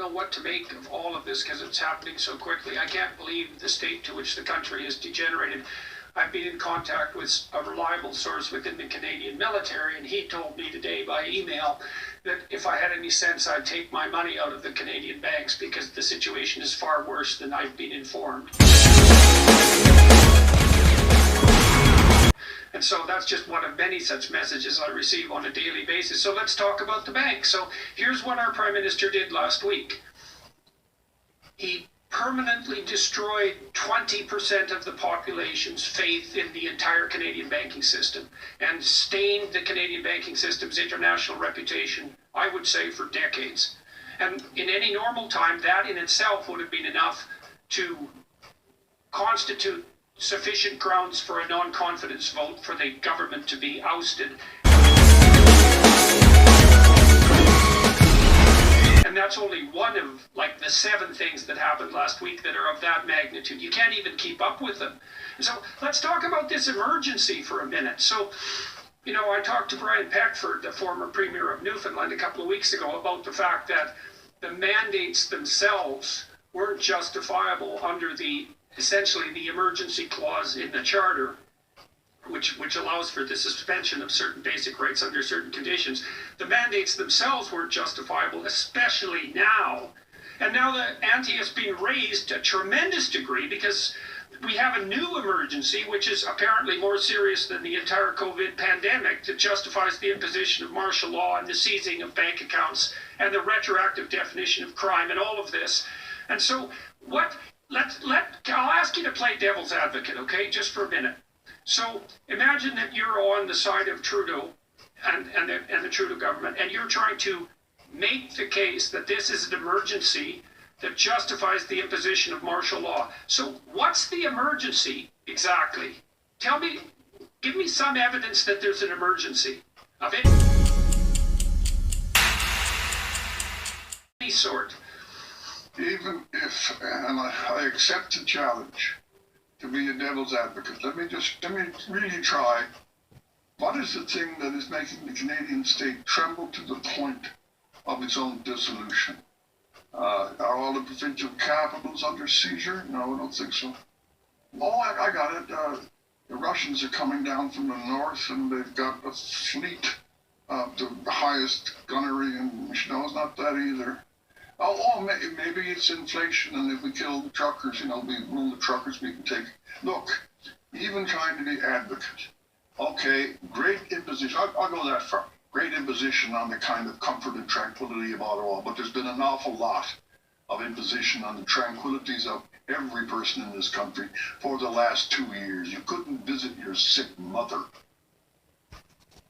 know what to make of all of this because it's happening so quickly. I can't believe the state to which the country has degenerated. I've been in contact with a reliable source within the Canadian military, and he told me today by email that if I had any sense, I'd take my money out of the Canadian banks because the situation is far worse than I've been informed. And so that's just one of many such messages I receive on a daily basis. So let's talk about the bank. So here's what our Prime Minister did last week. He permanently destroyed 20% of the population's faith in the entire Canadian banking system and stained the Canadian banking system's international reputation, I would say, for decades. And in any normal time, that in itself would have been enough to constitute sufficient grounds for a non-confidence vote for the government to be ousted. And that's only one of like the 7 things that happened last week that are of that magnitude. You can't even keep up with them. So let's talk about this emergency for a minute. So, I talked to Brian Peckford, the former Premier of Newfoundland, a couple of weeks ago about the fact that the mandates themselves weren't justifiable under essentially the emergency clause in the Charter, which allows for the suspension of certain basic rights under certain conditions. The mandates themselves weren't justifiable, especially now. And now the ante has been raised to a tremendous degree because we have a new emergency, which is apparently more serious than the entire COVID pandemic, that justifies the imposition of martial law and the seizing of bank accounts and the retroactive definition of crime and all of this. And so I'll ask you to play devil's advocate, okay, just for a minute. So imagine that you're on the side of Trudeau and the Trudeau government, and you're trying to make the case that this is an emergency that justifies the imposition of martial law. So what's the emergency exactly? Give me some evidence that there's an emergency of any sort. Even if, and I accept the challenge to be a devil's advocate, let me really try. What is the thing that is making the Canadian state tremble to the point of its own dissolution? Are all the provincial capitals under seizure? No, I don't think so. Oh, I got it. The Russians are coming down from the north, and they've got a fleet of the highest gunnery, and it's not that either. Maybe it's inflation, and if we kill the truckers, we rule the truckers, we can take. Look, even trying to be advocate. Okay, great imposition. I'll go that far. Great imposition on the kind of comfort and tranquility of Ottawa, but there's been an awful lot of imposition on the tranquilities of every person in this country for the last 2 years. You couldn't visit your sick mother